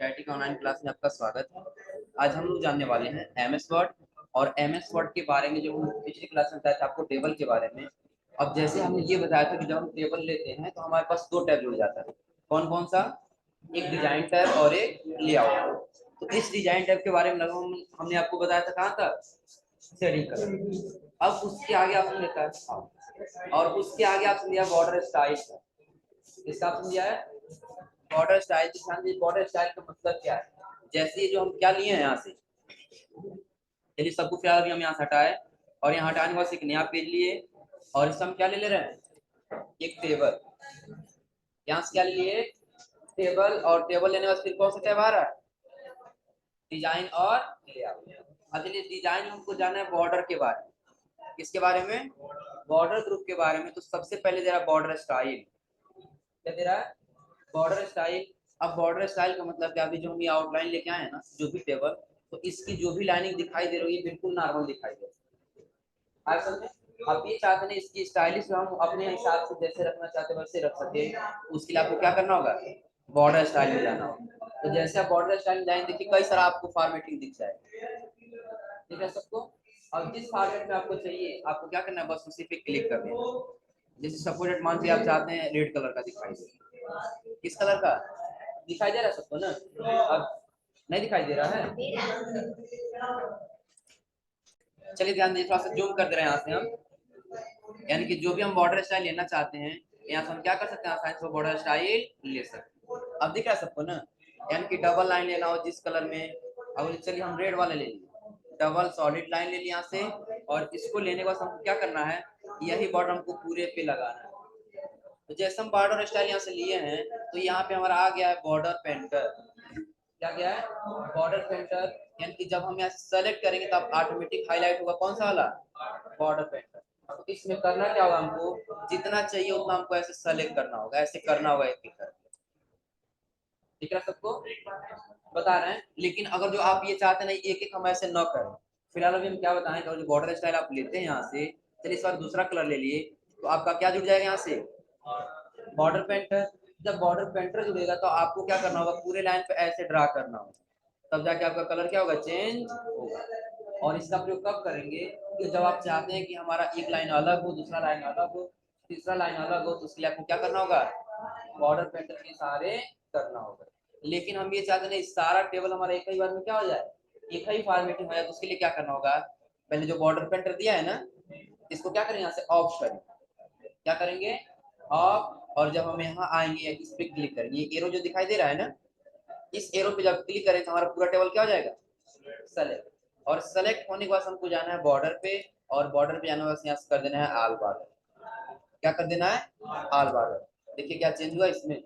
IT का online class में आपका स्वागत है। आज हम लोग जानने वाले हैं एमएस वर्ड और एमएस वर्ड के बारे में। जो हम पिछली क्लास में बताया था आपको टेबल के बारे में। अब जैसे हमने ये बताया था कि जब हम टेबल लेते हैं तो हमारे पास दो टैब जुड़ जाता है। कौन कौन सा? एक डिजाइन टैब और एक लेआउट। तो इस डिजाइन टैब के बारे में हमने आपको बताया था कहाँ तक? Shading colour. अब उसके आगे आपने लिखा है और उसके आगे आपने दिया बॉर्डर स्टाइल। इसका आपने दिया है बॉर्डर स्टाइल। बॉर्डर स्टाइल का मतलब क्या है? जैसे जो हम क्या लिए हैं यहाँ से, चलिए सबको फिलहाल अभी हम यहाँ से हटाए और यहाँ हटाने के बाद एक नया पेज लिए और इसका हम क्या ले रहे हैं? एक टेबल। यहाँ से क्या लिए? टेबल। और टेबल लेने के बाद फिर कौन सा टैब आ रहा है? डिजाइन और लेआउट। अब चलिए डिजाइन में हमको जाना है बॉर्डर के बारे में। किसके बारे में? बॉर्डर ग्रुप के बारे में। तो सबसे पहले दे रहा बॉर्डर स्टाइल। क्या दे रहा है? Border style. अब बॉर्डर स्टाइल का मतलब क्या? अभी जो हम ये आउटलाइन लेके आए हैं ना, जो भी टेबल, तो इसकी जो भी लाइनिंग दिखाई दे रही है बिल्कुल नॉर्मल दिखाई दे रही है। आप समझे? अब ये चाहते हैं इसकी स्टाइलिश हम अपने हिसाब से जैसे रखना चाहते हैं वैसे रख सके। उसके लिए आपको क्या करना होगा? बॉर्डर स्टाइल में जाना होगा। तो जैसे आप बॉर्डर स्टाइल में जाएंगे देखिए कई सारा आपको फॉर्मेटिंग दिख जाएगा। ठीक है सबको? अब जिस फॉर्मेट में आपको चाहिए आपको क्या करना है? बस उसी पे क्लिक कर देना। जैसे सपोज मान लीजिए आप चाहते हैं रेड कलर का दिखाई दे। किस कलर का दिखाई दे रहा है सबको ना? अब नहीं दिखाई दे रहा है? चलिए ध्यान दीजिए, थोड़ा सा जूम कर दे रहे हैं यहाँ से हम। यानी कि जो भी हम बॉर्डर स्टाइल लेना चाहते हैं यहाँ से हम क्या कर सकते हैं? आसानी से बॉर्डर स्टाइल ले सकते हैं। अब दिख रहा है सबको ना? यानी कि डबल लाइन लेना हो जिस कलर में। अब चलिए हम रेड वाले ले लिए, डबल सॉलिड लाइन ले लिया यहाँ से। और इसको लेने के बाद हमको क्या करना है? यही बॉर्डर हमको पूरे पे लगाना है। तो जैसे हम बॉर्डर स्टाइल यहाँ से लिए हैं तो यहाँ पे हमारा आ गया है बॉर्डर पेंटर। क्या गया है? Border painter. यानी कि जब हम यहाँ सेलेक्ट करेंगे तब ऑटोमेटिक हाईलाइट होगा कौन सा वाला? Border painter. तो इसमें करना क्या होगा? हमको जितना चाहिए उतना हमको ऐसे सेलेक्ट करना होगा, ऐसे करना होगा एक एक करके। ठीक है सबको? बता रहे हैं। लेकिन अगर जो आप ये चाहते नहीं एक एक हम ऐसे न करें, फिलहाल अभी हम क्या बताएं कि जो बॉर्डर स्टाइल आप लेते हैं यहाँ से, चलिए इस बार दूसरा कलर ले लिए तो आपका क्या जुड़ जाएगा यहाँ से? Border painter. जब बॉर्डर पेंटर जुड़ेगा तो आपको क्या करना होगा? पूरे लाइन पे ऐसे ड्रा करना होगा, तब जाके आपका कलर क्या होगा? चेंज होगा। और इसका प्रयोग कब करेंगे? कि जब आप चाहते हैं कि हमारा एक लाइन अलग हो, दूसरा लाइन अलग हो, तीसरा लाइन अलग हो, तो उसके लिए आपको क्या करना होगा? बॉर्डर पेंटर के सहारे करना होगा। लेकिन हम ये चाहते हैं सारा टेबल हमारा एक ही बार में क्या हो जाए? एक ही फॉर्मेटिंग हो जाए। तो उसके लिए क्या करना होगा? पहले जो बॉर्डर पेंटर दिया है ना, इसको क्या करेंगे? यहाँ से ऑफ करेंगे। क्या करेंगे? ऑफ। और जब हम यहाँ आएंगे इस पे क्लिक करेंगे, ये एरो जो दिखाई दे रहा है ना, इस एरो पे जब क्लिक करें तो हमारा पूरा टेबल क्या हो जाएगा? सेलेक्ट। और सेलेक्ट होने के बाद हमको जाना है बॉर्डर पे, और बॉर्डर पे जाने के बाद यहाँ से कर देना है ऑल बॉर्डर। क्या कर देना है? All border. देखिए क्या चेंज हुआ इसमें?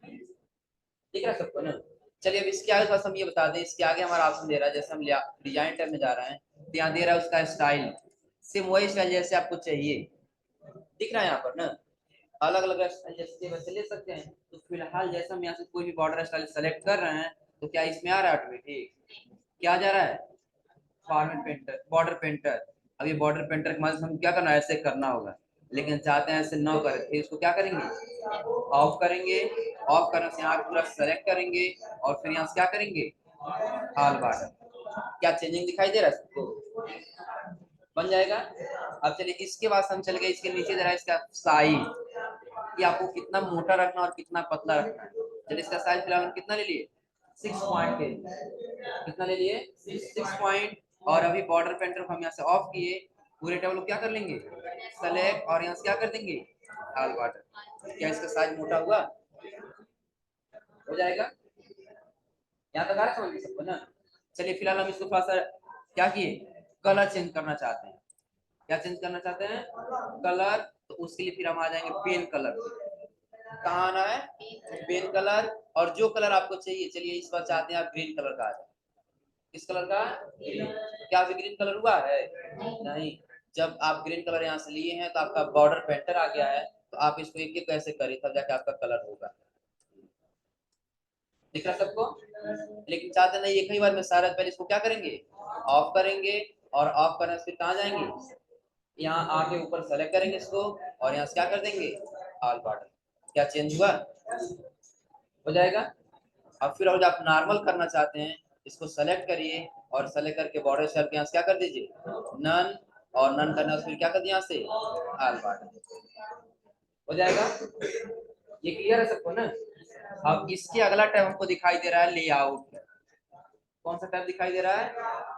दिख रहा है सबको ना? चलिए अब इसके आगे थोड़ा सा हम ये बता दें। इसके आगे हमारा ऑप्शन दे रहा है, जैसे हम डिजाइन टैब में जा रहे हैं तो यहाँ दे रहा है उसका स्टाइल। सेम वही स्टाइल जैसे आपको चाहिए दिख रहा है यहाँ पर ना। अलग अलग स्टाइल जैसे वैसे ले सकते हैं। तो फिलहाल जैसे हम यहाँ से कोई भी बॉर्डर स्टाइल सेलेक्ट कर रहे हैं तो क्या इसमें आ रहा है ऑटोमेटिक? क्या जा रहा है? Format painter, border painter. अब ये बॉर्डर पेंटर के मदद से हम क्या करना है? ऐसे करना होगा। लेकिन चाहते हैं ऐसे न करें फिर इसको क्या करेंगे? ऑफ करेंगे। ऑफ करने से यहाँ पूरा सेलेक्ट करेंगे और फिर यहाँ से क्या करेंगे? All border. क्या चेंजिंग दिखाई दे रहा है सबको? बन जाएगा। अब चलिए इसके बाद हम चल गए इसके नीचे जरा इसका साइज, कि आपको कितना मोटा रखना और कितना पतला रखना है। चलिए इसका साइज फिलहाल हम कितना ले लिए? 6 पॉइंट के। कितना ले लिए? 6 पॉइंट। और अभी बॉर्डर पेंटर को हम यहाँ से ऑफ किए, पूरे टेबल को क्या कर लेंगे? सेलेक्ट। और यहाँ से क्या कर देंगे? All border. क्या इसका साइज मोटा हुआ? हो जाएगा। यहाँ तक आ रहा समझ सबको ना? चलिए फिलहाल हम इसको थोड़ा सा क्या किए? कलर चेंज करना चाहते हैं। क्या चेंज करना चाहते हैं? कलर। तो उसके लिए फिर हम आ जाएंगे पेन कलर। कहाँ आना है? Pen colour. और जो कलर आपको चाहिए, चलिए इस बार चाहते हैं आप ग्रीन कलर का आ जाए। किस कलर का? ग्रीन। क्या अभी ग्रीन कलर हुआ है? नहीं। जब आप ग्रीन कलर यहाँ से लिए हैं तो आपका बॉर्डर पेंटर आ गया है। तो आप इसको एक एक कैसे करें तब जाके आपका कलर होगा। दिख रहा सबको? लेकिन चाहते नहीं एक ही बार में सारा, पहले इसको क्या करेंगे? ऑफ करेंगे। और ऑफ करने से फिर कहाँ जाएंगे? यहाँ आके ऊपर सेलेक्ट करेंगे इसको और यहाँ से क्या कर देंगे? All border. क्या चेंज हुआ? हो जाएगा। अब फिर अगर आप नॉर्मल करना चाहते हैं, इसको सेलेक्ट करिए और सेलेक्ट करके बॉर्डर स्टाइल के यहाँ से क्या कर दीजिए, नन, और नन करना फिर क्या कर दिया यहाँ से ऑल बॉर्डर, हो जाएगा। ये क्लियर है सबको ना। अब इसके अगला टैब हमको दिखाई दे रहा है लेआउट। कौन सा टैब दिखाई दे रहा है,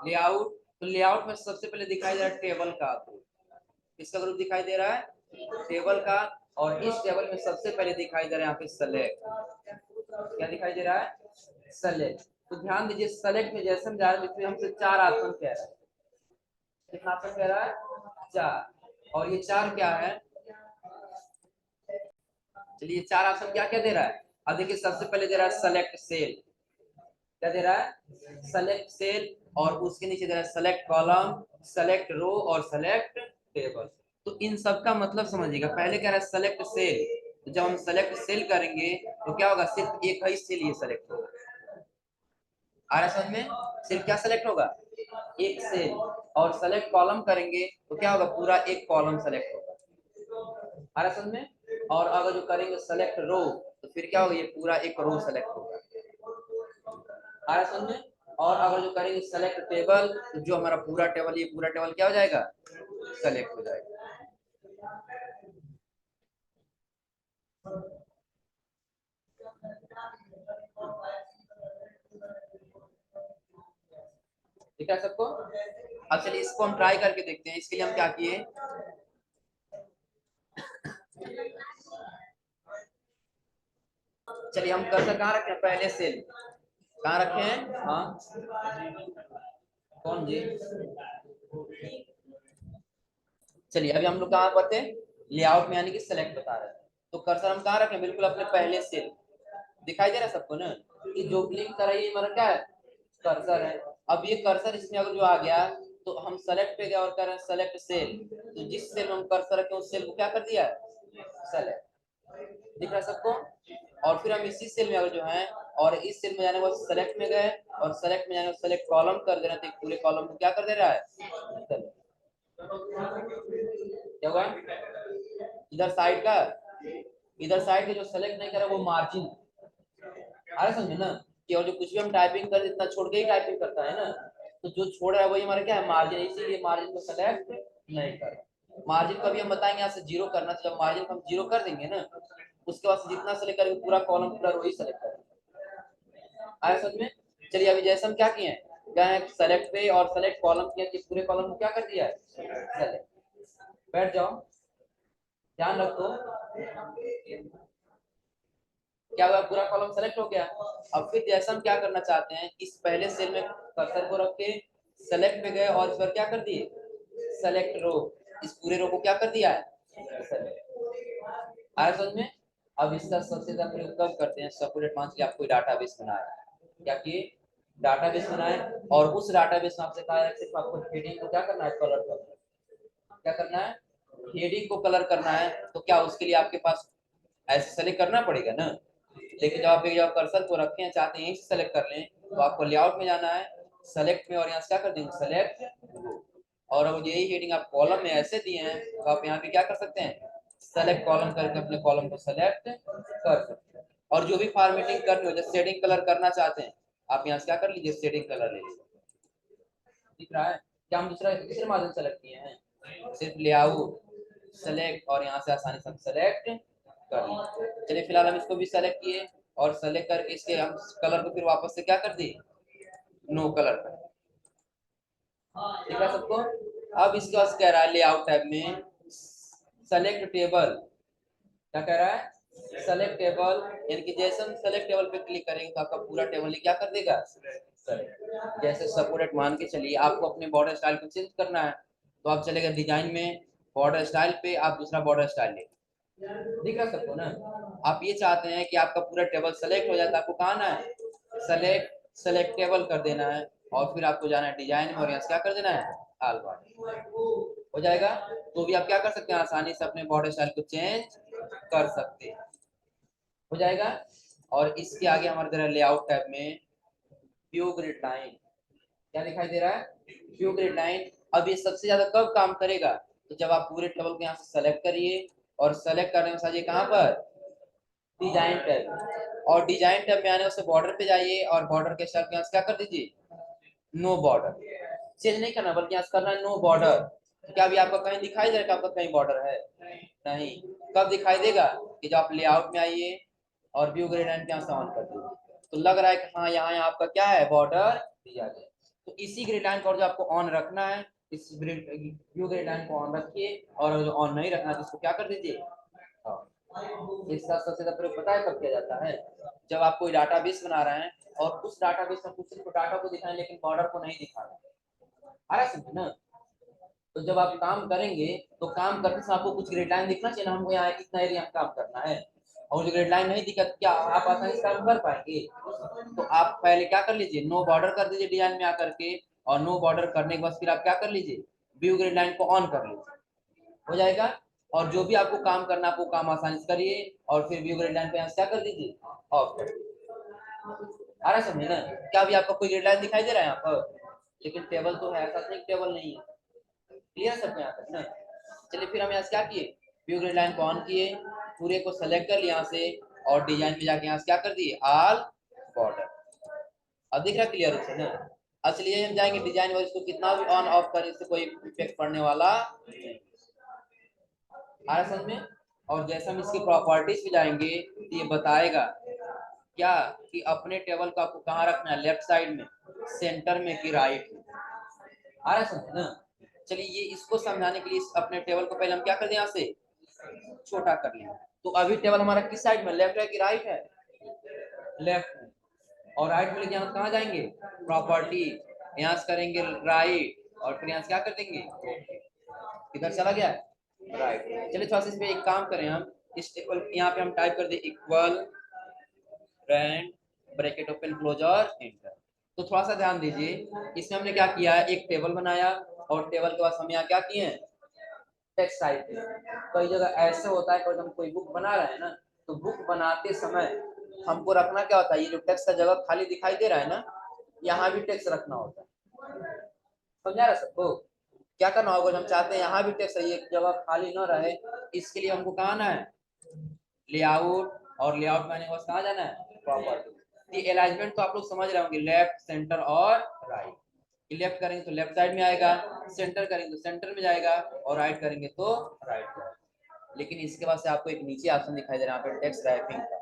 लेआउट। तो लेआउट में सबसे पहले दिखाई दे रहा है टेबल का ग्रुप। किसका ग्रुप दिखाई दे रहा है, टेबल का। और इस टेबल में सबसे पहले दिखाई दे रहा है यहाँ पे सेलेक्ट। क्या दिखाई दे रहा है, सेलेक्ट। तो ध्यान दीजिए सेलेक्ट में जैसे हम जा रहे हैं इसमें हमसे 4 ऑप्शन कह रहा है। कितना ऑप्शन कह रहा है, 4। और ये 4 क्या है, चलिए 4 ऑप्शन क्या क्या दे रहा है। अब देखिए सबसे पहले दे रहा है सेलेक्ट सेल। क्या दे रहा है, सेलेक्ट सेल। और उसके नीचे दे रहा है सेलेक्ट कॉलम, सेलेक्ट रो और सेलेक्ट टेबल। तो इन सब का मतलब समझिएगा। पहले कह रहा है सेलेक्ट सेल, तो जब हम सेलेक्ट सेल करेंगे तो क्या होगा, सिर्फ एक ही सेल ये सेलेक्ट होगा। आ रहा समझ में, सिर्फ क्या सेलेक्ट होगा, एक सेल। और सेलेक्ट कॉलम करेंगे तो क्या होगा, पूरा एक कॉलम सेलेक्ट होगा। आ रहा समझ में। और अगर जो करेंगे सेलेक्ट रो तो फिर क्या होगा, ये पूरा एक रो सेलेक्ट होगा। आ रहा समझ में। और अगर जो करेंगे सेलेक्ट टेबल तो जो हमारा पूरा टेबल, ये पूरा टेबल क्या हो जाएगा, सेलेक्ट हो जाएगा। ठीक है सबको। अब चलिए इसको हम ट्राई करके देखते हैं। इसके लिए हम क्या किए, चलिए हम कर्सर कहाँ रखे हैं, पहले सेल कहाँ रखे हैं, हाँ कौन जी, चलिए अभी हम लोग कहाँ पर थे, लेआउट में, यानी कि सेलेक्ट बता रहे हैं। तो कर्सर हम कहाँ रखें, बिल्कुल अपने पहले सेल। दिखाई दे रहा है सबको ना, कि जो क्लिक कर रही है हमारा क्या है, कर्सर है। अब ये कर्सर इसमें अगर जो आ गया तो हम सेलेक्ट पे गए और कर रहे हैं सेलेक्ट सेल। तो जिस सेल में हम कर्सर रखे उस सेल को क्या कर दिया है, सेलेक्ट। दिख रहा है सबको। और फिर हम इसी सेल में अगर जो है, और इस सेल में जाने के बाद सेलेक्ट में गए, और सेलेक्ट में जाने के सेलेक्ट कॉलम कर दे रहे थे, पूरे कॉलम को क्या कर दे रहा है, सेलेक्ट। क्या हुआ, इधर साइड का, इधर साइड के जो सेलेक्ट नहीं करा वो मार्जिन। आ रहा समझ ना, कि और जो कुछ भी हम टाइपिंग कर इतना छोड़ के ही टाइपिंग करता है ना, तो जो छोड़ रहा है वही हमारा क्या है, मार्जिन। इसीलिए मार्जिन को सेलेक्ट नहीं कर, मार्जिन को भी हम बताएंगे यहाँ से 0 करना। तो जब मार्जिन को हम 0 कर देंगे ना, उसके बाद जितना सेलेक्ट करेंगे पूरा कॉलम पूरा रो ही सेलेक्ट करेंगे। आया समझ में। चलिए अभी जैसे हम क्या किए हैं, क्या है सेलेक्ट पे और सेलेक्ट कॉलम किया, कि पूरे कॉलम को क्या कर दिया है, सेलेक्ट। बैठ जाओ, ध्यान रखो, क्या हुआ, पूरा कॉलम सेलेक्ट हो गया। अब फिर जैसा हम क्या करना चाहते हैं, इस पहले सेल में कर्सर को रख के सेलेक्ट पे गए और इस पर क्या कर दिए, सेलेक्ट रो। इस पूरे रो को क्या कर दिया है, सेलेक्ट। आया समझ में। अब इसका सबसे ज्यादा प्रयोग कब करते हैं, सेपरेट मान लीजिए आप कोई डाटाबेस बनाया, क्या किए, डाटाबेस बनाए। और उस डाटाबेस में आपसे कहा है सिर्फ आपको हेडिंग को क्या करना है, कलर करना है। क्या करना है, हेडिंग को कलर करना है। तो क्या उसके लिए आपके पास ऐसे सेलेक्ट करना पड़ेगा ना। लेकिन जब कर्सर को रखे हैं, चाहते हैं यहीं से सेलेक्ट कर लें, तो आपको लेआउट में जाना है, सेलेक्ट में, और यहाँ से क्या कर देंगे, सेलेक्ट। और अब यही हेडिंग आप कॉलम में ऐसे दिए हैं, तो आप यहाँ पे क्या कर सकते हैं, सेलेक्ट कॉलम करके अपने कॉलम को सेलेक्ट कर सकते हैं। और जो भी फॉर्मेटिंग करनी हो, जैसे शेडिंग कलर करना चाहते हैं, आप यहाँ से क्या कर लीजिए, शेडिंग कलर ले लीजिए। दिख रहा है, क्या हम दूसरे माध्यम सेलेक्ट किए हैं, सिर्फ लेआउट, सेलेक्ट, और यहाँ से आसानी से हम सेलेक्ट कर लें। चलिए फिलहाल हम इसको भी सेलेक्ट किए, और सेलेक्ट करके इसके हम कलर को फिर वापस से क्या कर दिए, नो कलर कर। ठीक है सबको। अब इसके बाद कह रहा है लेआउट टैब में सेलेक्ट टेबल। क्या कह रहा है, सेलेक्ट टेबल, यानी कि जैसे हम सेलेक्ट टेबल पे क्लिक करेंगे तो आपका पूरा टेबल क्या कर देगा, सेलेक्ट। जैसे सपोर्टेड मान के चलिए आपको अपने बॉर्डर स्टाइल को चेंज करना है, तो आप चलेगा डिजाइन में, बॉर्डर स्टाइल पे, आप दूसरा बॉर्डर स्टाइल ले। दिख रहा सबको ना। आप ये चाहते हैं कि आपका पूरा टेबल सेलेक्ट हो जाए, तो आपको कहाँ आना है, सेलेक्ट, सेलेक्ट टेबल कर देना है। और फिर आपको जाना है डिजाइन में, और यहाँ से क्या कर देना है, ऑल बॉर्डर, हो जाएगा। तो भी आप क्या कर सकते हैं, आसानी से अपने बॉर्डर स्टाइल को चेंज कर सकते हैं, हो जाएगा। और इसके आगे हमारे तरह लेआउट टैब में व्यू ग्रिड लाइन, क्या दिखाई दे रहा है, व्यू ग्रिड लाइन। अब ये सबसे ज्यादा कब काम करेगा, तो जब आप पूरे टेबल को यहाँ से सेलेक्ट करिए, और सेलेक्ट करने के साथ ये कहाँ पर, डिजाइन टैब, और डिजाइन टैब में आने उससे बॉर्डर पे जाइए और बॉर्डर के साथ यहाँ से क्या कर दीजिए, नो बॉर्डर। चेंज नहीं करना बल्कि यहाँ करना है नो बॉर्डर। क्या अभी आपको कहीं दिखाई दे रहा है कि आपका कहीं बॉर्डर है? नहीं। कब दिखाई देगा कि जब आप लेआउट में आइए और व्यू ग्रिड लाइन यहाँ से ऑन कर दीजिए, तो लग रहा है कि हाँ यहाँ आपका क्या है, बॉर्डर दिया गया। तो इसी ग्रिड लाइन को जो आपको ऑन रखना है, इस व्यू ग्रिड लाइन को ऑन रखिए, और जो ऑन नहीं रखना है तो इसको क्या कर दीजिए। इसका सबसे ज्यादा प्रयोग पता है कब किया जाता है? जब आप कोई डाटाबेस बना रहे हैं और उस डाटाबेस में कुछ सिर्फ डाटा को दिखाएं लेकिन बॉर्डर को नहीं दिखा रहे, आ रहा समझ ना? तो जब आप काम करेंगे तो काम करते समय आपको कुछ ग्रिड लाइन दिखना चाहिए ना, हमको यहाँ इतना एरिया में काम करना है, और जो ग्रिड लाइन नहीं दिखा तो क्या आप आसानी से काम कर पाएंगे? तो आप पहले क्या कर लीजिए, नो बॉर्डर कर दीजिए डिजाइन में आकर के, और नो बॉर्डर करने के बाद फिर आप क्या कर लीजिए, व्यू ग्रिड लाइन को ऑन कर लीजिए, हो जाएगा। और जो भी आपको काम करना है आप वो काम आसानी से करिए, और फिर व्यू ग्रिड लाइन पे क्या कर दीजिए, ऑफ कर दीजिए। आ रहा समझे ना? क्या अभी आपको कोई ग्रिड लाइन दिखाई दे रहा है यहाँ पर? लेकिन टेबल तो है, ऐसा नहीं टेबल नहीं है। क्लियर सबको यहाँ तक ना? चलिए फिर हम यहाँ से क्या किए, व्यू ग्रिड लाइन को ऑन किए, पूरे को सेलेक्ट कर लिया यहाँ से, और डिजाइन में जाके यहाँ से क्या कर दिए, ऑल बॉर्डर। अब दिख रहा है क्लियर रूप से ना? अब चलिए हम जाएंगे डिजाइन, और इसको कितना भी ऑन ऑफ करें इससे कोई इफेक्ट पड़ने वाला नहीं। आ रहा समझ में? और जैसे हम इसकी प्रॉपर्टीज पे जाएंगे तो ये बताएगा क्या कि अपने टेबल को आपको कहाँ रखना है, लेफ्ट साइड में, सेंटर में कि राइट में। आ रहा समझ ना? चलिए ये इसको समझाने के लिए अपने टेबल को पहले हम क्या कर दें, यहाँ से छोटा कर लें। तो अभी टेबल हमारा किस साइड में, लेफ्ट है कि राइट है? लेफ्ट में। और राइट में लेके हम कहाँ जाएंगे, प्रॉपर्टी, यहाँ से करेंगे राइट, और फिर यहाँ से क्या कर देंगे, किधर चला गया, राइट। चलिए थोड़ा सा इस पे एक काम करें हम, इस इक्वल यहाँ पे हम टाइप कर दे equal brand bracket open close और एंटर। तो थोड़ा सा ध्यान दीजिए, इसमें हमने क्या किया है, एक टेबल बनाया, और टेबल के बाद हम यहाँ क्या किए हैं, टेक्स्ट टाइप है। कई जगह ऐसे होता है कि हम कोई बुक बना रहे हैं ना, तो बुक बनाते समय हमको रखना क्या होता है, ये जो टेक्स्ट का जगह खाली दिखाई दे रहा है ना, यहाँ भी टेक्स्ट रखना होता है। समझा रहा सबको? क्या करना होगा, हम चाहते हैं यहाँ भी टेक्स्ट है, एक जगह खाली न रहे, इसके लिए हमको कहाँ आना है, लेआउट, और लेआउट में आने के बाद कहाँ जाना है, प्रॉपर्टी। ये अलाइनमेंट तो आप लोग समझ रहे होंगे, लेफ्ट सेंटर और राइट। लेफ्ट करेंगे तो लेफ्ट साइड में आएगा, सेंटर करेंगे तो सेंटर में जाएगा, और राइट करेंगे तो राइट। लेकिन इसके बाद से आपको एक नीचे ऑप्शन दिखाई दे रहा है, यहाँ पे टेक्स्ट रैपिंग का।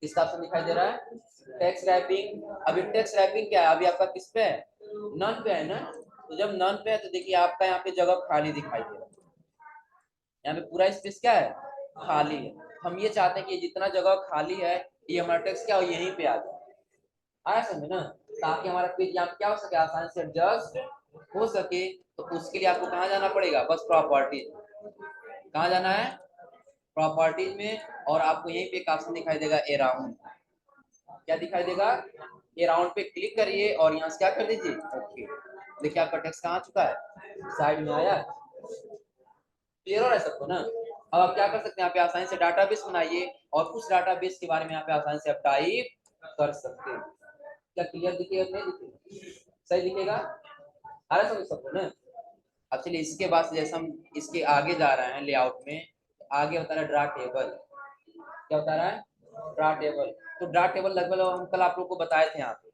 किसका ऑप्शन दिखाई दे रहा है, टेक्स्ट रैपिंग। अभी टेक्स्ट रैपिंग क्या है, अभी आपका किस पे है, नन पे है ना? तो जब नन पे है तो देखिए आपका यहाँ पे जगह खाली दिखाई दे रहा है, यहाँ पे पूरा स्पेस क्या है, खाली है। हम ये चाहते हैं कि जितना जगह खाली है ये हमारा टेक्स्ट क्या हो, यहीं पे आ जाए। आया समझे ना? ताकि हमारा पेज यहाँ पे क्या हो सके, आसानी से एडजस्ट हो सके। तो उसके लिए आपको कहाँ जाना पड़ेगा, बस प्रॉपर्टीज। कहाँ जाना है, प्रॉपर्टीज में, और आपको यहीं पे एक ऑप्शन दिखाई देगा अराउंड। क्या दिखाई देगा, अराउंड पे क्लिक करिए, और यहाँ से क्या कर दीजिए, ओके। देखिए आपका टेक्स्ट कहाँ आ चुका है, साइड में आया। क्लियर हो रहा है सबको ना? अब आप क्या कर सकते हैं, यहाँ पे आसानी से डाटाबेस बनाइए, और उस डाटाबेस के बारे में यहाँ पे आसानी से आप टाइप कर सकते हैं। क्या क्लियर दिखेगा, नहीं दिखेगा, सही दिखेगा? आ रहा समझ सबको ना? अब चलिए इसके बाद जैसे हम इसके आगे जा रहे हैं लेआउट में, आगे होता है ड्रा टेबल। क्या होता है, ड्रा टेबल। तो ड्रा टेबल लगभग हम कल आप लोग को बताए थे, यहाँ पे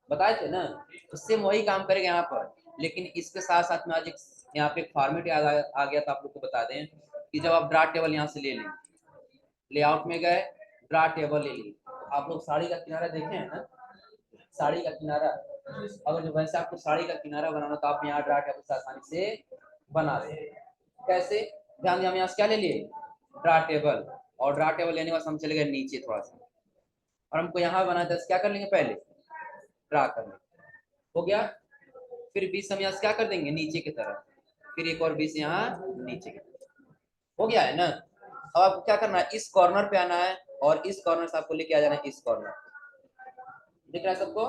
बताए थे ना? तो सेम वही काम करेगा यहाँ पर, लेकिन इसके साथ साथ में आज एक यहाँ पे एक फॉर्मेट आ गया था, आप लोग को बता दें कि जब आप ड्रा टेबल यहाँ से ले लें, लेआउट में गए, ड्रा टेबल ले ली, तो आप लोग साड़ी का किनारा देखे हैं ना, साड़ी का किनारा, अगर जो वैसे आपको साड़ी का किनारा बनाना तो आप यहाँ ड्रा टेबल से आसानी से बना सकते। कैसे, ध्यान दिया, हम यहाँ से क्या ले लिए, ड्रा टेबल, और ड्रा टेबल लेने के बाद हम चले गए नीचे थोड़ा सा, और हमको यहाँ बनाना था, क्या कर लेंगे, पहले ड्रा कर लेंगे, हो गया। फिर 20 हम यहाँ से क्या कर देंगे, नीचे की तरफ, फिर एक और 20 यहाँ नीचे की तरफ, हो गया है ना? अब आपको क्या करना है, इस कॉर्नर पे आना है, और इस कॉर्नर से आपको लेके आ जाना है इस कॉर्नर, दिख रहा है सबको?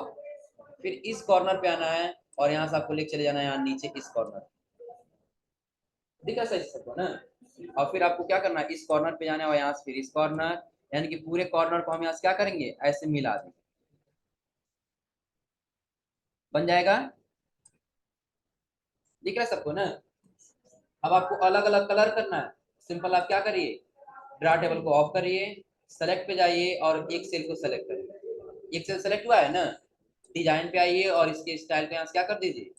फिर इस कॉर्नर पे आना है, और यहाँ से आपको लेके चले जाना है यहाँ नीचे इस कॉर्नर, दिख रहा सही सबको ना? और फिर आपको क्या करना है, इस कॉर्नर पे जाना है, और यहाँ से फिर इस कॉर्नर, यानी कि पूरे कॉर्नर को हम यहाँ से क्या करेंगे, ऐसे मिला देंगे, बन जाएगा। दिख रहा है सबको ना? अब आपको अलग अलग कलर करना है, सिंपल आप क्या करिए, ड्रा टेबल को ऑफ करिए, सेलेक्ट पे जाइए और एक सेल को सेलेक्ट करिए। एक सेल सेलेक्ट हुआ है ना, डिजाइन पे आइए और इसके स्टाइल पे यहाँ से क्या कर दीजिए,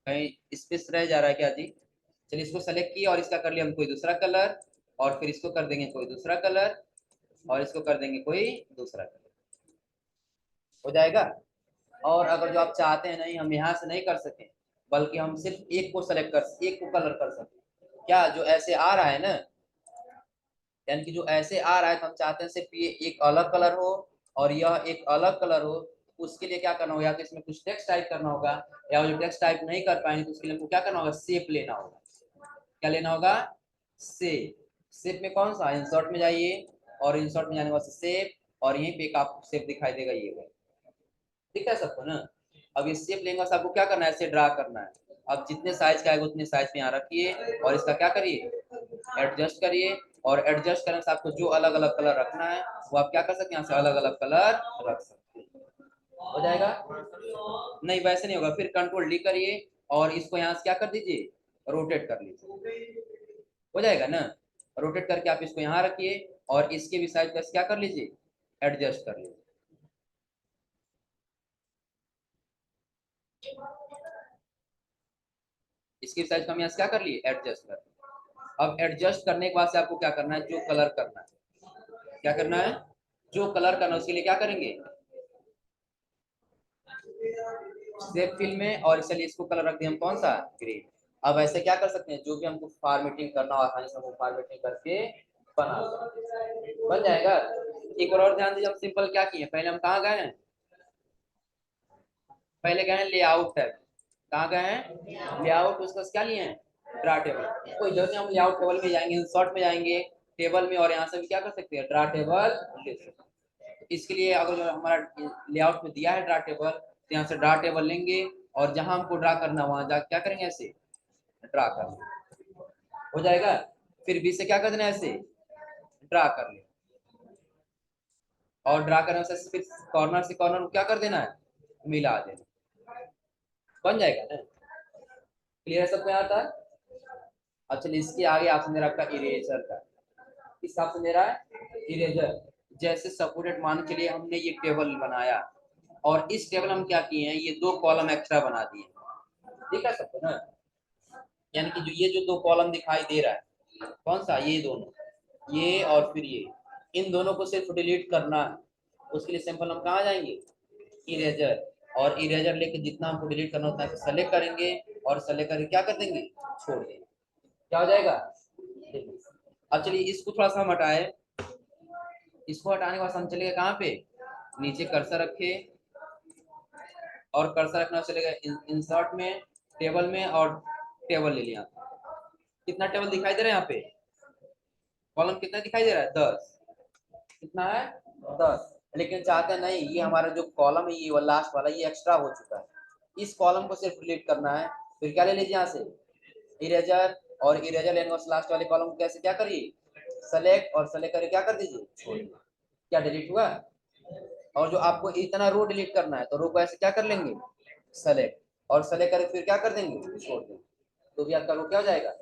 कहीं स्पेस रह जा रहा है क्या जी? चलिए इसको सेलेक्ट किए और इसका कर लिया हम कोई दूसरा कलर, और फिर इसको कर देंगे कोई दूसरा कलर, और इसको कर देंगे कोई दूसरा कलर, हो जाएगा। और अगर जो आप चाहते हैं नहीं हम यहाँ से नहीं कर सकें, बल्कि हम सिर्फ एक को सेलेक्ट कर, एक को कलर कर सकें, क्या जो ऐसे आ रहा है ना, यानी कि जो ऐसे आ रहा है तो हम चाहते हैं सिर्फ ये एक अलग कलर हो और यह एक अलग कलर हो। उसके लिए क्या करना होगा, या तो इसमें कुछ टेक्स्ट टाइप करना होगा, या जो टेक्स्ट टाइप नहीं कर पाएंगे तो उसके लिए हमको क्या करना होगा, शेप लेना होगा। क्या लेना होगा, शेप। शेप में कौन सा, इंसर्ट में जाइए और इंसर्ट में जाने के बाद शेप, और यहीं पे एक आपको शेप दिखाई देगा ये, ठीक है सबको ना। अब ये शेप लेंगे आपको क्या करना है, ऐसे ड्रा करना है। अब जितने साइज का आएगा उतने साइज पे यहाँ रखिए और इसका क्या करिए, एडजस्ट करिए, और एडजस्ट करने से आपको जो अलग अलग कलर रखना है वो आप क्या कर सकते हैं, यहाँ से अलग अलग कलर रख सकते हैं, हो जाएगा। नहीं वैसे नहीं होगा, फिर कंट्रोल डी करिए और इसको यहाँ से क्या कर दीजिए, रोटेट कर लीजिए, हो जाएगा ना। रोटेट करके आप इसको यहाँ रखिए और इसके भी साइज का क्या कर लीजिए, एडजस्ट कर लीजिए। इसकी साइज को हम यहाँ से क्या कर लिए, एडजस्ट कर। अब एडजस्ट करने के बाद से आपको क्या करना है, जो कलर करना है, क्या करना है, जो कलर करना है उसके लिए क्या करेंगे, शेप फिल में, और चलिए इसको कलर रख दिए हम कौन सा, ग्रीन। अब ऐसे क्या कर सकते हैं, जो भी हमको फॉर्मेटिंग करना हो आसानी से हम फॉर्मेटिंग करके बना सकते हैं, बन जाएगा। एक और ध्यान दीजिए, हम सिंपल क्या किए, पहले हम कहाँ गए हैं, पहले गए हैं लेआउट टैब, कहाँ गए हैं, लेआउट, उसका क्या लिए हैं, ड्रा टेबल। कोई जरूरत नहीं, हम लेआउट टेबल में जाएंगे, इंसर्ट में जाएंगे, टेबल में, और यहाँ से भी क्या कर सकते हैं, ड्रा टेबल ले सकते हैं। इसके लिए अगर जो हमारा लेआउट में दिया है ड्रा टेबल, तो यहाँ से ड्रा टेबल लेंगे और जहां हमको ड्रा करना वहां जा क्या करेंगे, ऐसे ड्रा कर लेंगे, हो जाएगा। फिर बी से क्या कर देना है, ऐसे ड्रा कर ले, और ड्रा करने से फिर कॉर्नर से कॉर्नर क्या कर देना है, मिला देना, बन जाएगा ना। क्लियर है सबको यहाँ तक। अब चलिए इसके आगे ऑप्शन दे रहा है आपका इरेजर का, किस ऑप्शन दे रहा है, इरेजर। जैसे सपोर्टेड मान के लिए हमने ये टेबल बनाया, और इस टेबल हम क्या किए हैं, ये दो कॉलम एक्स्ट्रा बना दिए, ठीक है सबको ना। यानी कि जो ये जो दो कॉलम दिखाई दे रहा है, कौन सा, ये दोनों, ये और फिर ये, इन दोनों को सिर्फ डिलीट करना है। उसके लिए सिंपल हम कहाँ जाएंगे, इरेजर, और इरेजर लेके जितना हमको डिलीट करना होता है सेलेक्ट करेंगे, और सेलेक्ट करके क्या कर देंगे, छोड़ देंगे, क्या हो जाएगा। अब चलिए इसको थोड़ा सा हम हटाए, इसको हटाने के बाद हम चले गए कहाँ पे, नीचे कर्सर रखे, और कर्सर रखना चलेगा इंसर्ट में, टेबल में, और टेबल ले लिया। कितना टेबल दिखाई दे रहा है यहाँ पे, कॉलम कितना दिखाई दे रहा है, 10, कितना है, 10। लेकिन चाहते हैं नहीं, ये हमारा जो कॉलम है ये लास्ट वाला ये एक्स्ट्रा हो चुका है, इस कॉलम को सिर्फ डिलीट करना है। फिर क्या ले लीजिए यहाँ से, इरेजर, और इरेजर लेने के लास्ट वाले कॉलम को कैसे क्या करिए, सेलेक्ट, और सेलेक्ट करके क्या कर दीजिए, छोड़ दीजिए, क्या डिलीट हुआ। और जो आपको इतना रो डिलीट करना है तो रो को ऐसे क्या कर लेंगे, सेलेक्ट, और सेलेक्ट करके फिर क्या कर देंगे, छोड़ देंगे, तो भी आपका रो क्या हो जाएगा।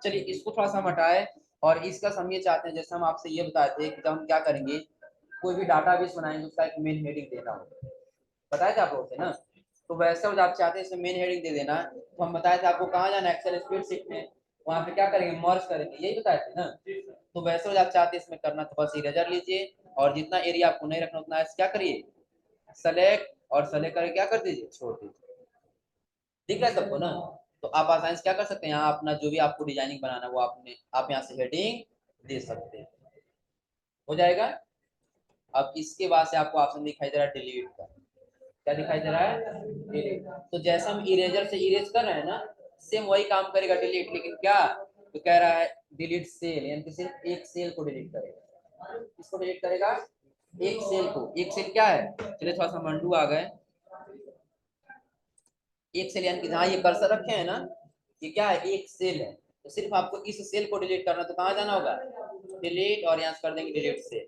चलिए इसको थोड़ा सा हम हटाए, और इसका हम ये चाहते हैं, जैसे हम आपसे ये बताए थे कि जब हम क्या करेंगे, कोई भी डाटाबेस बनाएंगे उसका एक मेन हेडिंग देना होगा, बताया था आप लोगों से ना। तो वैसे जब आप चाहते हैं इसमें मेन हेडिंग दे देना, तो हम बताए थे आपको कहाँ जाना, एक्सेल स्प्रेडशीट में, वहाँ पे क्या करेंगे, मर्ज करेंगे, यही बताए थे ना। तो वैसे जब आप चाहते हैं इसमें करना, तो बस इरेजर लीजिए, और जितना एरिया आपको नहीं रखना उतना क्या करिए, सेलेक्ट, और सेलेक्ट करके क्या कर दीजिए, छोड़ दीजिए, दिख रहा है सबको ना। तो आप आसानी से क्या कर सकते हैं, यहाँ अपना जो भी आपको डिजाइनिंग बनाना है वो आपने आप यहाँ से हेडिंग दे सकते हैं, हो जाएगा। अब इसके बाद से आपको ऑप्शन दिखाई दे रहा है डिलीट का, क्या दिखाई दे रहा है, डिलीट। तो जैसा हम इरेजर से इरेज कर रहे हैं ना, सेम वही काम करेगा डिलीट, लेकिन क्या, तो कह रहा है डिलीट सेल, यानी कि सिर्फ एक सेल को डिलीट करेगा, किसको डिलीट करेगा, एक सेल को। एक सेल क्या है, चलिए थोड़ा सा मंडू आ गए, एक सेल यानी कि जहाँ ये कर्सर रखे हैं ना, ये क्या है, एक सेल है, तो सिर्फ आपको इस सेल को डिलीट करना, तो कहाँ जाना होगा, डिलीट, और यहाँ से कर देंगे डिलीट सेल,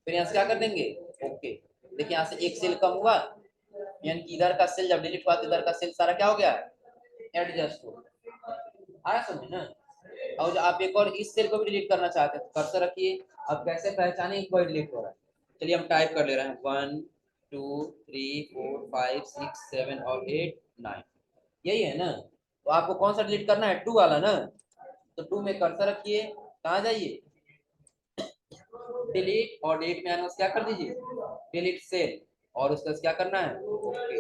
फिर यहाँ से क्या कर देंगे, ओके। देखिए यहाँ से एक सेल कम हुआ, यानी कि इधर का सेल जब डिलीट हुआ तो इधर का सेल सारा क्या हो गया, एडजस्ट हो, आया समझ ना। और जो आप एक और इस सेल को भी डिलीट करना चाहते हैं तो कर्सर रखिए। अब कैसे पहचाने कि कोई डिलीट हो रहा है? चलिए हम टाइप कर ले रहे हैं 1 2 3 4 5 6 7 और 8 9, यही है ना। तो आपको कौन सा डिलीट करना है? 2 वाला ना। तो 2 में कर्सर रखिए, कहाँ जाइए, डिलीट, और डिलीट में आना क्या कर दीजिए, डिलीट सेल, और उसका क्या करना है, ओके।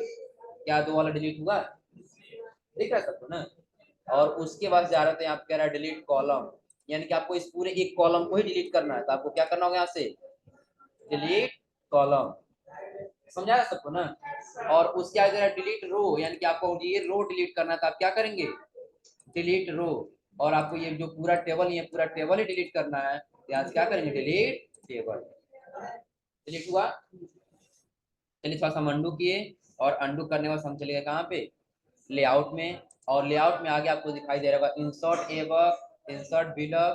क्या 2 वाला डिलीट हुआ? दिख रहा है सबको ना। और उसके बाद जा रहे थे, आप कह रहा है डिलीट कॉलम, यानी कि आपको इस पूरे एक कॉलम को ही डिलीट करना है। तो आपको क्या करना होगा, यहाँ से डिलीट कॉलम, समझा है सबको ना। और उसके आगे डिलीट रो, यानी कि आपको ये रो डिलीट करना है, तो आप क्या करेंगे, डिलीट रो। और आपको ये जो पूरा टेबल, ये पूरा टेबल ही डिलीट करना है, तो आज क्या करेंगे, डिलीट टेबल। डिलीट हुआ। चलिए थोड़ा सा हम अंडू किए, और अंडू करने के बाद हम चले गए कहाँ पे, लेआउट में। और लेआउट में आगे आपको दिखाई दे रहा होगा insert above, insert below,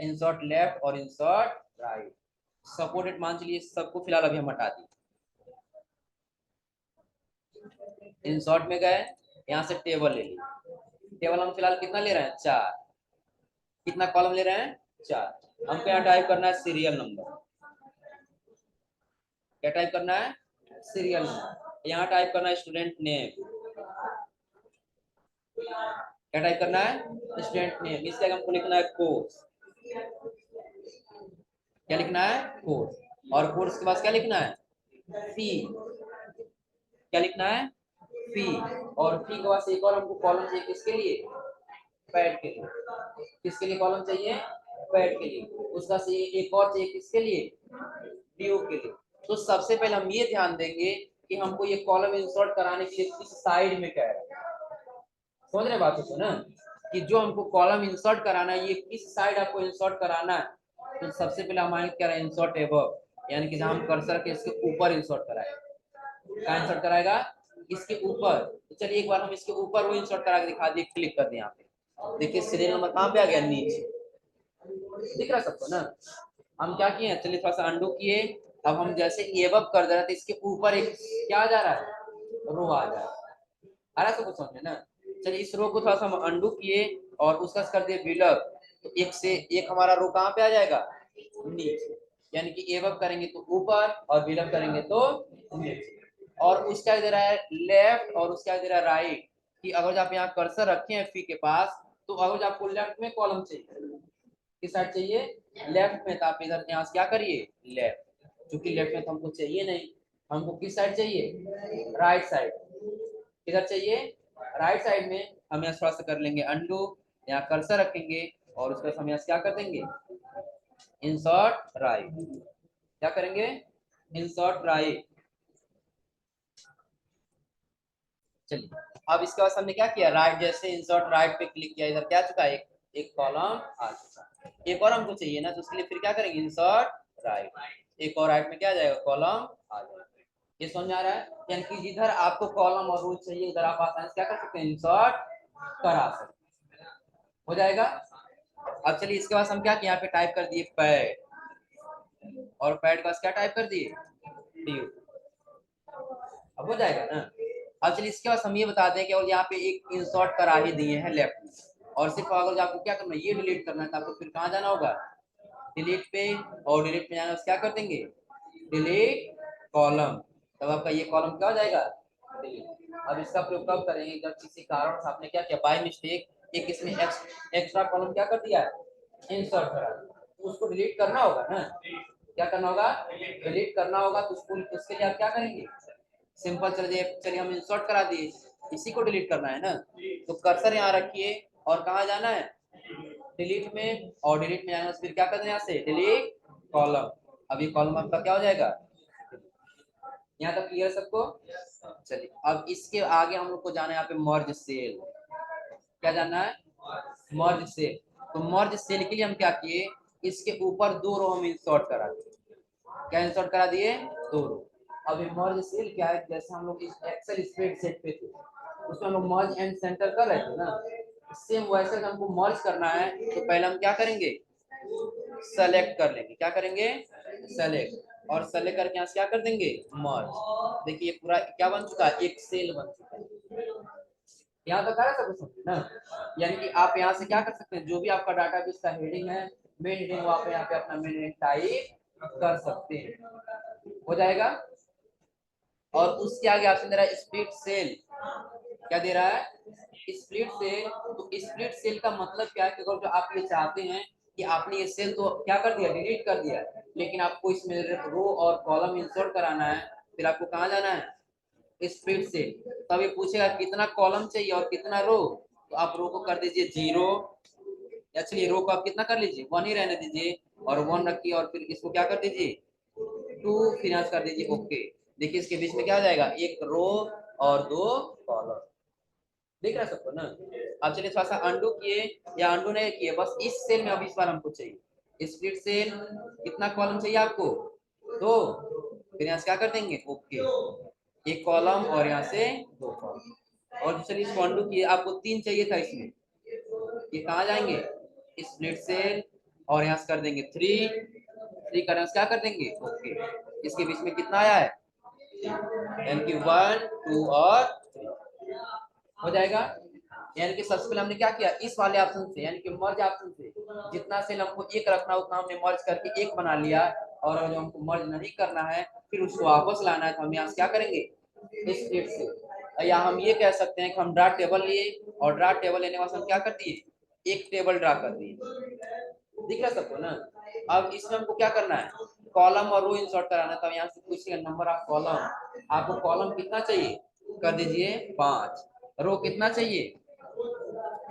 insert left और इंसर्ट राइट। सपोर्टेड मान चलिए सबको फिलहाल अभी हम हटा दी। इंसर्ट में गए, यहाँ से टेबल ले ली। टेबल हम फिलहाल कितना ले रहे हैं, 4। कितना कॉलम ले रहे हैं, 4। हमको यहाँ टाइप करना है सीरियल नंबर। क्या टाइप करना है, सीरियल नंबर। यहाँ टाइप करना है स्टूडेंट नेम। क्या टाइप करना है, स्टूडेंट नेम। इसके आगे हमको लिखना है कोर्स। क्या लिखना है, कोर्स। और कोर्स के बाद क्या लिखना है, फी। क्या लिखना है, फी। और फी के बाद एक और हमको कॉलम चाहिए, किसके लिए, पैड के लिए। किसके लिए कॉलम चाहिए, पैड के लिए। उसका से एक और चाहिए, किसके लिए, ड्यू के लिए। तो सबसे पहले हम ये ध्यान देंगे कि हमको ये कॉलम इंसर्ट कराने के लिए किस साइड में क्या है, समझ रहे बात को ना, कि जो हमको कॉलम इंसर्ट कराना है ये किस साइड आपको इंसर्ट कराना है। तो सबसे पहले हमारे क्या है, इंसर्ट एबव, यानी कि जहां हम कर्सर के इसके ऊपर इंसर्ट कराएगा। कहाँ इंसर्ट कराएगा, इसके ऊपर। तो चलिए एक बार हम इसके ऊपर वो इंसर्ट करा के दिखा दिए, क्लिक कर दिए यहाँ पे। देखिए सीरियल नंबर कहाँ पे आ गया, नीचे। दिख रहा है सबको ना। हम क्या किए, चलिए थोड़ा सा अंडू किए। अब हम जैसे एबव कर दे रहे थे, इसके ऊपर एक क्या आ जा रहा है, रो आ जा रहा है। आ रहा है सबको समझ में ना। चलिए इस रो को थोड़ा सा हम अंडू किए, और उसका कर दिए बिलो। तो एक से एक हमारा रो कहाँ पे आ जाएगा, नीचे। यानी कि एबव करेंगे तो ऊपर, और बिलो करेंगे तो नीचे। और उसका दे रहा है लेफ्ट, और उसका दे रहा है राइट। कि अगर आप यहाँ कर्सर रखे हैं फी के पास, तो अगर आपको लेफ्ट में कॉलम चाहिए, किस साइड चाहिए, लेफ्ट में, तो आप इधर यहाँ से क्या करिए, लेफ्ट। क्योंकि लेफ्ट में तो हमको चाहिए नहीं, हमको किस साइड चाहिए, राइट साइड। किधर चाहिए, राइट साइड में। हम यहाँ थोड़ा सा कर लेंगे अंडू, यहाँ कर्सर रखेंगे, और उसके बाद हम यहाँ क्या कर देंगे, इंसर्ट राइट। क्या करेंगे, इंसर्ट राइट। चलिए अब इसके बाद हमने क्या किया, राइट, जैसे इंसर्ट राइट पे क्लिक किया, इधर क्या चुका है, एक कॉलम आ चुका। एक और हमको चाहिए ना, तो उसके लिए फिर क्या करेंगे, इंसर्ट राइट। एक और राइट में क्या आ जाएगा, कॉलम आ जाएगा। ये समझ आ रहा है, यानी कि जिधर आपको कॉलम और रो चाहिए उधर आप आसानी से क्या कर सकते हैं, इंसर्ट करा सकते हैं। हो जाएगा। अब चलिए इसके बाद हम क्या किया, यहाँ पे टाइप कर दिए पैड, और पैड के पास क्या टाइप कर दिए, ड्यू। अब हो जाएगा ना। अब चलिए इसके बाद हम ये बता दें कि और यहाँ पे एक इंसर्ट करा ही दिए हैं लेफ्ट में, और सिर्फ अगर आपको क्या करना है, ये डिलीट करना है, तो आपको फिर कहाँ जाना होगा, डिलीट पे। और डिलीट में जाना क्या कर देंगे, डिलीट कॉलम। तब आपका ये कॉलम क्या हो जाएगा, डिलीट। अब इसका प्रयोग कब करेंगे, जब किसी कारण से आपने क्या किया, बाय मिस्टेक एक इसमें एक्स्ट्रा कॉलम क्या कर दिया, इंसर्ट करा, तो उसको डिलीट करना होगा ना। क्या करना होगा, डिलीट करना होगा। तो उसके लिए आप क्या करेंगे, सिंपल। चलिए हम इंसर्ट करा दिए, इसी को डिलीट करना है ना। तो कर्सर यहाँ रखिए, और कहाँ जाना है, डिलीट में। और डिलीट में जाना, फिर क्या करना है, यहाँ से डिलीट कॉलम। अब ये कॉलम आपका क्या हो जाएगा, यहाँ तक क्लियर सबको। चलिए अब इसके आगे हम लोग को जाना है यहाँ पे मर्ज सेल। क्या जाना है, मर्ज सेल। तो मर्ज सेल के लिए हम क्या किए, इसके ऊपर 2 रो हम इंसर्ट करा दिए। क्या इंसर्ट करा दिए, 2 रो। अब मर्ज सेल क्या है, जैसे हम लोग इस एक्सेल स्प्रेडशीट पे थे, उसमें हम लोग मर्ज एंड सेंटर कर रहे थे ना, सेम वैसे हमको मर्ज करना है। तो पहले हम क्या करेंगे, सेलेक्ट कर लेंगे। क्या करेंगे, सेलेक्ट। और सेलेक्ट करके यहाँ से क्या कर देंगे, मर्ज। देखिए पूरा क्या बन चुका है, एक सेल बन चुका है। यहाँ तक आ रहा है सब ना। यानी कि आप यहाँ से क्या कर सकते हैं, जो भी आपका डाटाबेस का हेडिंग है, मेन हेडिंग आप यहाँ पे अपना मेन हेडिंग टाइप कर सकते हैं, हो जाएगा। और उसके आगे आपसे दे रहा है स्प्लिट सेल, क्या दे रहा है, स्प्लिट सेल। तो स्प्लिट सेल का मतलब क्या है कि अगर जो आप ये चाहते हैं कि आपने ये सेल तो क्या कर दिया, डिलीट कर दिया, लेकिन आपको इसमें रो और कॉलम इंसर्ट कराना है, फिर आपको कहाँ जाना है, स्प्लिट सेल। तब ये पूछेगा कितना कॉलम चाहिए और कितना रो, तो आप रो को कर दीजिए 0, या चलिए रो को आप कितना कर लीजिए 1 ही रहने दीजिए, और 1 रखिए, और फिर इसको क्या कर दीजिए 2 फिनांस कर दीजिए, ओके। देखिए इसके बीच में क्या हो जाएगा, एक रो और 2 कॉलम, दिख रहा है सबको ना। अब चलिए थोड़ा सा अंडू किए, या अंडू नहीं किए, बस इस सेल में अभी इस बार हमको चाहिए स्प्लिट सेल, कितना कॉलम चाहिए आपको, 2, फिर यहाँ से क्या कर देंगे, ओके, एक कॉलम और यहाँ से 2 कॉलम। और चलिए इसको अंडू किए, आपको 3 चाहिए था इसमें, ये कहाँ जाएंगे, स्प्लिट सेल, और यहाँ से कर देंगे 3 करने से क्या कर देंगे, ओके। इसके बीच में कितना आया है, यानी कि 1 2 और 3 हो जाएगा। यानी कि सबसे पहले हमने क्या किया, इस वाले ऑप्शन से यानी कि मर्ज ऑप्शन से जितना सेल हमको एक रखना उतना हमने मर्ज करके एक बना लिया, और जो हमको मर्ज नहीं करना है फिर उसको वापस लाना है, तो हम यहाँ से क्या करेंगे, स्प्लिट से। या हम ये कह सकते हैं कि हम ड्रा टेबल लिए, और ड्रा टेबल लेने वाले हम क्या कर दिए, एक टेबल ड्रा कर दिए, दिख रहा है सबको ना। अब इसमें हमको क्या करना है, कॉलम और रो इंसर्ट कराना है, तो यहाँ से पूछिए नंबर ऑफ कॉलम, आपको कॉलम कितना चाहिए, कर दीजिए 5, रो कितना चाहिए,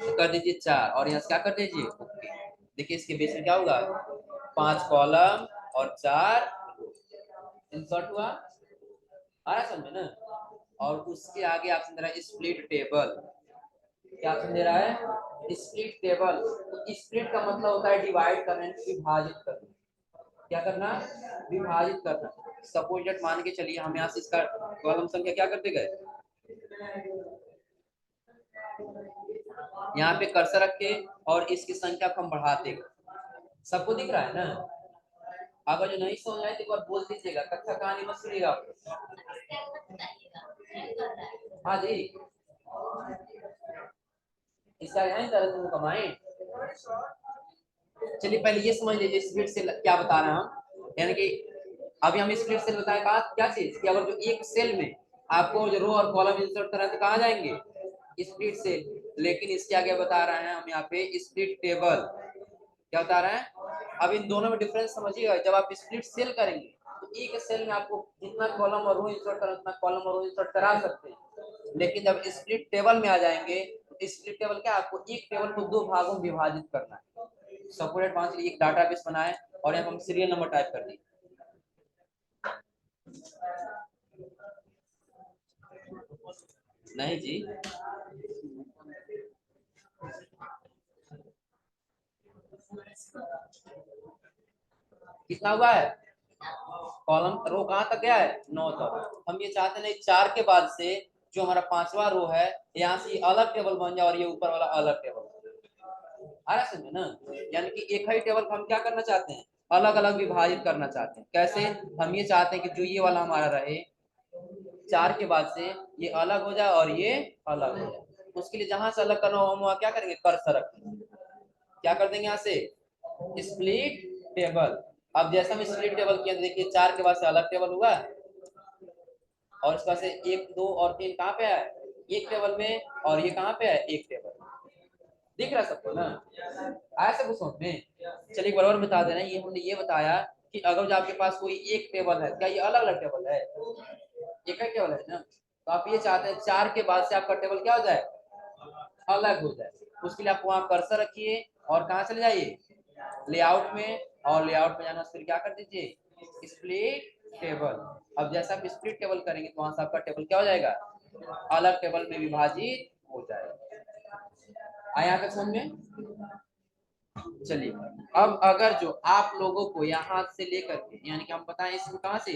तो कर दीजिए 4, और यहाँ से क्या कर दीजिए, ओके। देखिए इसके बेस में क्या होगा, 5 कॉलम और 4 इंसर्ट हुआ, आ रहा समझ में ना। और उसके आगे आपसे दे रहा है स्प्लिट टेबल, क्या ऑप्शन दे रहा है, स्प्लिट टेबल। तो स्प्लिट का मतलब होता है डिवाइड करना, विभाजित करना, क्या करना, विभाजित करना। सपोज डेट मान के चलिए हम यहाँ से इसका कॉलम संख्या क्या करते गए, यहाँ पे कर्सर रखे और इसकी संख्या को हम बढ़ाते गए, सबको दिख रहा है ना। अगर जो नहीं समझ आए तो एक बार बोल दीजिएगा, कक्षा कहानी मत सुनिएगा। हाँ जी, इसका है दर्द कमाए। चलिए पहले ये समझ लीजिए स्प्लिट सेल क्या बता रहे हैं हम, यानी कि अभी हम स्प्लिट सेल बताए कहा क्या चीज, कि अगर जो एक सेल में आपको जो रो और कॉलम इंसर्ट करना है तो कहाँ जाएंगे, स्प्लिट सेल। लेकिन इसके आगे बता रहे हैं हम यहाँ पे स्प्लिट टेबल, क्या बता रहे हैं। अब इन दोनों में डिफरेंस समझिएगा, जब आप स्प्लिट सेल करेंगे तो एक सेल में आपको जितना कॉलम और रो इंसर्ट करना उतना कॉलम और रो इंसर्ट करा सकते हैं, लेकिन जब स्प्लिट टेबल में आ जाएंगे तो स्प्लिट टेबल क्या, आपको एक टेबल को 2 भागों में विभाजित करना है। सपोर्टेड मान लीजिए एक डाटाबेस बनाए और यहाँ हम सीरियल नंबर टाइप कर दिए, नहीं जी, कितना हुआ है, कॉलम रो कहाँ तक गया है, 9 तक। हम ये चाहते नहीं 4 के बाद से जो हमारा 5वां रो है यहाँ से अलग टेबल बन जाए और ये ऊपर वाला अलग टेबल, आ रहा समझे ना। यानी कि एक ही टेबल को हम क्या करना चाहते हैं, अलग अलग विभाजित करना चाहते हैं। कैसे, हम ये चाहते हैं कि जो ये वाला हमारा रहे 4 के बाद से ये अलग हो जाए और ये अलग हो जाए। उसके लिए जहां से अलग करना हो हम वहां क्या करेंगे, कर्सर रखेंगे, क्या कर देंगे यहाँ से, स्प्लिट टेबल। अब जैसा हम स्प्लिट टेबल किया देखिए 4 के बाद से अलग टेबल हुआ, और इसके बाद से 1 2 और 3 कहाँ पे है, एक टेबल में, और ये कहाँ पे है, एक टेबल, दिख रहा है सबको ना। आया सब समझ में। चलिए बराबर बता दे रहे हैं, ये हमने ये बताया कि अगर जो आपके पास कोई एक टेबल है, क्या ये अलग अलग टेबल है, एक ही टेबल है ना। तो आप ये चाहते हैं 4 के बाद से आपका टेबल क्या हो जाए, अलग हो जाए। उसके लिए आप वहां कर्सर रखिए और कहाँ चले जाइए, लेआउट में, और लेआउट में जाना फिर क्या कर दीजिए, स्प्लिट टेबल। अब जैसा आप स्प्लिट टेबल करेंगे तो वहां से आपका टेबल क्या हो जाएगा, अलग टेबल में विभाजित हो जाएगा। आया तक समझ में। चलिए अब अगर जो आप लोगों को यहाँ से लेकर के, यानी कि हम बताएं इसको कहाँ से,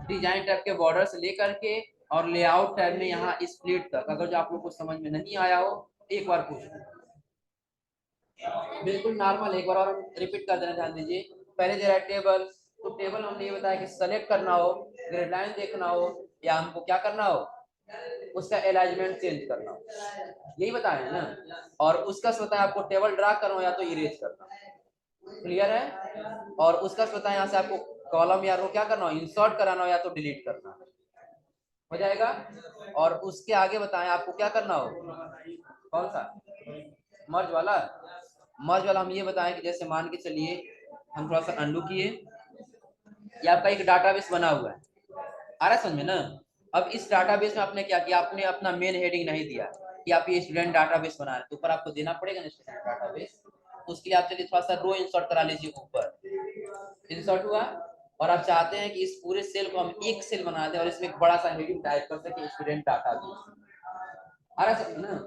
डिजाइन टैब के बॉर्डर से लेकर के और लेआउट टैब में यहाँ स्प्लिट तक, अगर जो आप लोग को समझ में नहीं आया हो एक बार पूछ लो, बिल्कुल नॉर्मल। एक बार और हम रिपीट कर देना, ध्यान दीजिए। पहले दे रहा है टेबल, तो टेबल हमने ये बताया कि सेलेक्ट करना हो, ग्रेड लाइन देखना हो, या हमको क्या करना हो, उसका अलाइनमेंट चेंज करना हो, यही बताया है ना। और उसका स्वतः आपको टेबल ड्रा करना हो या तो इरेज करना, क्लियर है। और उसका स्वतः यहाँ से आपको कॉलम या रो क्या करना हो, इंसर्ट कराना हो या तो डिलीट करना हो जाएगा। और उसके आगे बताएं आपको क्या करना हो, कौन सा मर्ज वाला। मर्ज वाला हम ये बताएं कि जैसे मान के चलिए हम थोड़ा सा अंडू किए, ये आपका एक डाटाबेस बना हुआ है, आ रहा है समझ में ना। अब इस डाटाबेस में आपने क्या किया, आपने अपना मेन हेडिंग नहीं दिया कि आप ये स्टूडेंट डाटाबेस बना रहे हैं, तो ऊपर आपको देना पड़ेगा ना स्टूडेंट डाटाबेस। उसके लिए आप चलिए थोड़ा सा रो इंसर्ट करा लीजिए, ऊपर इंसर्ट हुआ। और आप चाहते हैं कि इस पूरे सेल को हम एक सेल बना दें और इसमें एक बड़ा सा हेडिंग टाइप कर सके स्टूडेंट डाटाबेस, आ रहा है ना।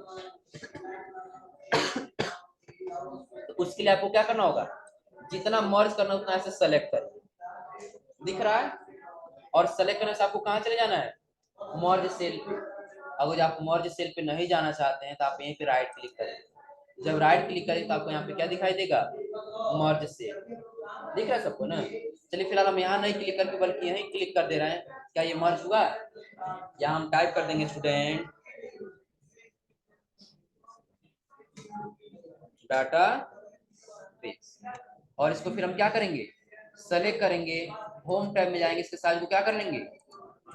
तो उसके लिए आपको क्या करना होगा, जितना मर्ज करना उतना ऐसे सेलेक्ट करिए, दिख रहा है। और सेलेक्ट करने से आपको कहाँ चले जाना है, मर्ज सेल पे। अगर आप मर्ज सेल पे नहीं जाना चाहते हैं तो आप यहीं पे राइट क्लिक करें। जब राइट क्लिक करें तो आपको यहाँ पे क्या दिखाई देगा, मर्ज सेल, दिख रहा है सबको ना। चलिए फिलहाल हम यहाँ नहीं क्लिक करके बल्कि यहीं क्लिक कर दे रहे हैं, क्या ये मर्ज हुआ। यहाँ हम टाइप कर देंगे स्टूडेंट डाटा बेस, और इसको फिर हम क्या करेंगे, सेलेक्ट करेंगे, होम टैब में जाएंगे, इसके साइज को क्या कर लेंगे,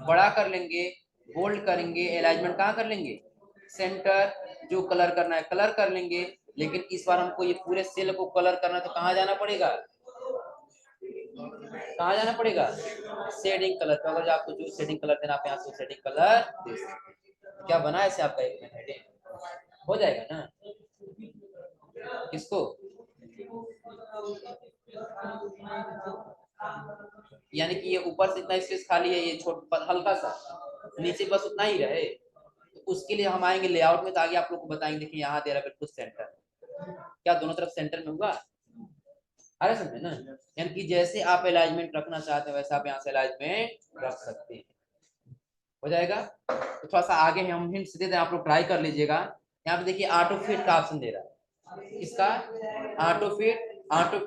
बड़ा कर लेंगे, बोल्ड करेंगे, अलाइनमेंट कहाँ कर लेंगे, सेंटर, जो कलर करना है कलर कर लेंगे। लेकिन इस बार हमको ये पूरे सेल को कलर करना है तो कहाँ जाना पड़ेगा, कहाँ जाना पड़ेगा, शेडिंग कलर पे। अगर आपको जो शेडिंग कलर देना आप यहाँ से शेडिंग कलर दे सकते हैं। क्या बना ऐसे आपका एक हेडिंग हो जाएगा ना। किसको, यानी कि ये ऊपर से इतना स्पेस खाली है, ये छोटा हल्का सा, नीचे बस उतना ही रहे। तो उसके लिए हम आएंगे लेआउट में, तो आगे आप लोग को बताएंगे। देखिए यहाँ दे रहा है बिल्कुल सेंटर, क्या दोनों तरफ सेंटर में हुआ, अरे समझे ना। यानी कि जैसे आप अलाइनमेंट रखना चाहते हैं वैसे आप यहाँ से अलाइनमेंट रख सकते हैं, हो जाएगा। तो थोड़ा सा आगे हम हिंट दे दें, आप लोग ट्राई कर लीजिएगा। यहाँ पे देखिए ऑटो फिट का ऑप्शन दे रहा है, इसका auto fit, auto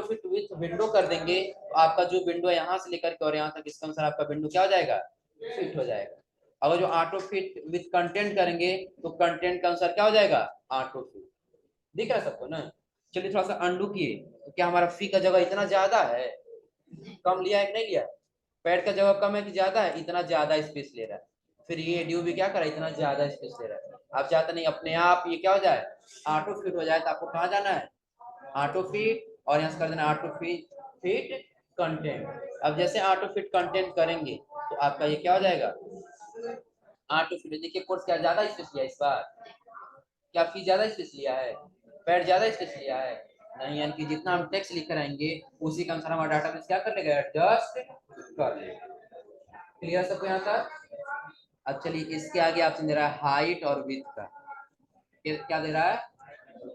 fit with window कर देंगे तो आपका जो विंडो है यहाँ से लेकर के और यहाँ तक, इसके अनुसार आपका विंडो क्या हो जाएगा, फिट हो जाएगा। अगर जो ऑटो फिट विथ कंटेंट करेंगे तो कंटेंट के अनुसार क्या हो जाएगा, ऑटो फिट, दिख रहा है सबको ना। चलिए थोड़ा सा अंडू किए, तो क्या हमारा फी का जगह इतना ज्यादा है, कम लिया है कि नहीं लिया, पैड का जगह कम है कि ज्यादा है, इतना ज्यादा स्पेस ले रहा है। फिर ये ड्यू भी क्या करा, इतना ज्यादा स्पेस ले रहा है। आप चाहते नहीं अपने आप ये क्या हो जाए, ऑटो फिट हो जाए, तो आपको कहाँ जाना है, ऑटो फिट, और यहाँ से कर देना ऑटो फिट कंटेंट। अब जैसे ऑटो फिट कंटेंट करेंगे तो आपका ये क्या हो जाएगा, ऑटो फिट। देखिए कोर्स क्या ज्यादा स्पेस लिया इस बार, क्या फी ज्यादा स्पेस लिया है, पैड ज्यादा स्पेस लिया है, नहीं। यानी कि जितना हम टेक्स्ट लिख कराएंगे उसी के अनुसार हमारा डाटाबेस क्या कर लेगा, एडजस्ट कर लेगा। क्लियर सबको यहाँ तक। अब चलिए इसके आगे आपसे दे रहा है हाइट और विड्थ का, क्या दे रहा है,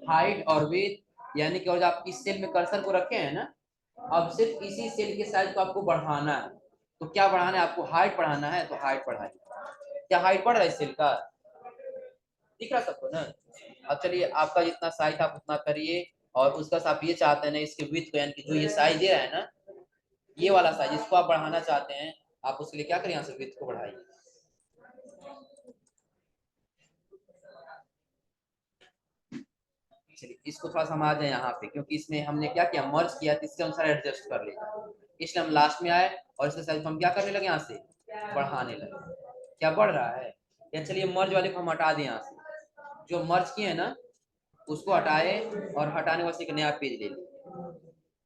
हाइट और विड्थ। यानी कि और आप इस सेल में कर्सर को रखे हैं ना, अब सिर्फ इसी सेल के साइज को आपको बढ़ाना है। तो क्या बढ़ाना है आपको, हाइट बढ़ाना है, तो हाइट बढ़ाइए। क्या हाइट बढ़ रहा है इस सेल का, दिख रहा सबको ना। अब चलिए आपका जितना साइज आप उतना करिए, और उसका आप ये चाहते हैं ना इसके विड्थ को, यानी कि जो ये साइज दे रहा है ना, ये वाला साइज इसको आप बढ़ाना चाहते हैं, आप उसके लिए क्या करिए, यहाँ से विड्थ को बढ़ाइए। चलिए इसको थोड़ा सा हम आ जाए यहाँ पे, क्योंकि इसमें हमने क्या किया, मर्ज किया, तो इसके अनुसार एडजस्ट कर लिया, इसलिए हम लास्ट में आए और इसके साइज हम क्या करने लगे, यहाँ से बढ़ाने लगे। क्या बढ़ रहा है, या चलिए मर्ज वाले को हम हटा दें, यहाँ से जो मर्ज किए हैं ना उसको हटाए, और हटाने वाले एक नया पेज ले लिए,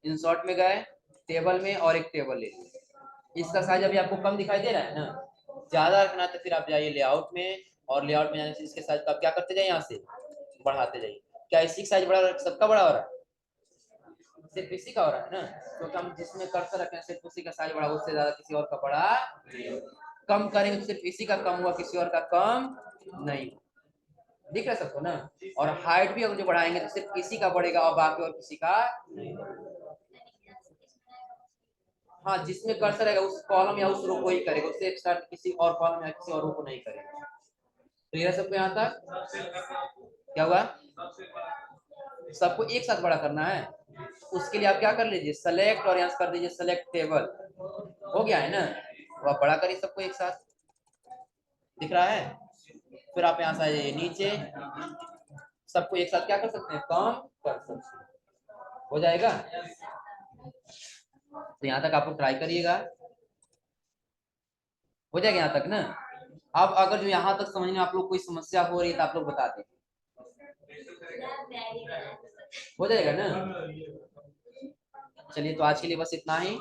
इंसर्ट में गए, टेबल में, और एक टेबल ले लिए। इसका साइज अभी आपको कम दिखाई दे रहा है ना, ज्यादा रखना तो फिर आप जाइए लेआउट में, और लेआउट में जाने से इसके साइज को आप क्या करते जाइए, यहाँ से बढ़ाते जाइए। क्या इसी का साइज बड़ा, सबका बड़ा हो रहा है, सिर्फ इसी का हो रहा है ना, क्योंकि हम जिसमें कर्सर रखे हैं सिर्फ उसी का साइज बड़ा, उससे ज्यादा किसी और का बड़ा। कम करेंगे तो सिर्फ इसी का कम हुआ, किसी और का कम नहीं, दिख रहा है सबको ना। और हाइट भी अगर जो बढ़ाएंगे तो सिर्फ इसी का बढ़ेगा और बाकी और किसी का नहीं। हाँ, जिसमें कर्सर रहेगा उस कॉलम या उस रो को ही करेगा, उससे एक्स्ट्रा किसी और कॉलम या किसी और रो को नहीं करेगा। तो ये सबको यहाँ तक क्या हुआ, सबको एक साथ बड़ा करना है। उसके लिए आप क्या कर लीजिए, सेलेक्ट, और यहाँ से कर दीजिए सेलेक्ट टेबल, हो गया है ना। तो आप बड़ा करिए सबको एक साथ, दिख रहा है। फिर आप यहाँ से आ जाइए नीचे, सबको एक साथ क्या कर सकते हैं, कम कर सकते हैं, हो जाएगा। तो यहाँ तक आप लोग ट्राई करिएगा, हो जाएगा यहाँ तक ना। अब अगर जो यहाँ तक समझ में आप लोग कोई समस्या हो रही है तो आप लोग बता दें, हो जाएगा ना। चलिए तो आज के लिए बस इतना ही।